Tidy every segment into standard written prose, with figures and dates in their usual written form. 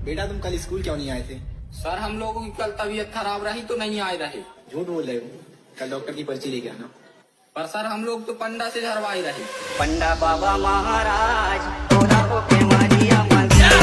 बेटा तुम कल स्कूल क्यों नहीं आए थे? सर हम लोगों की कल तबीयत खराब रही तो नहीं आए रहे। झूठ बोल रहे हो। कल डॉक्टर की पर्ची लेके आना। पर सर हम लोग तो पंडा से झरवाए रहे। पंडा बाबा महाराज बोला हो के मारिया मंदिर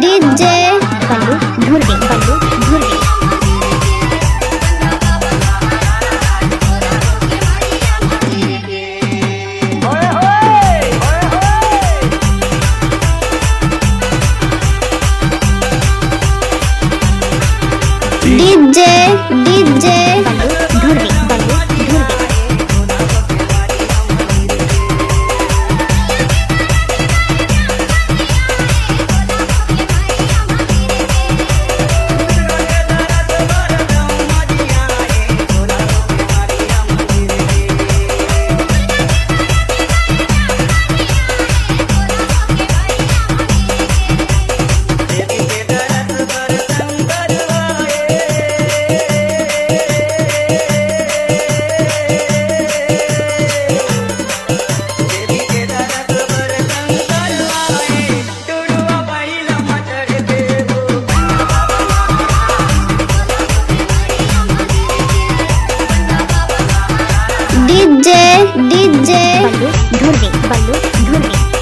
डीजे बल्लू धुर्वी डीजे धुर्वी डीजे बल्लू धुर्वी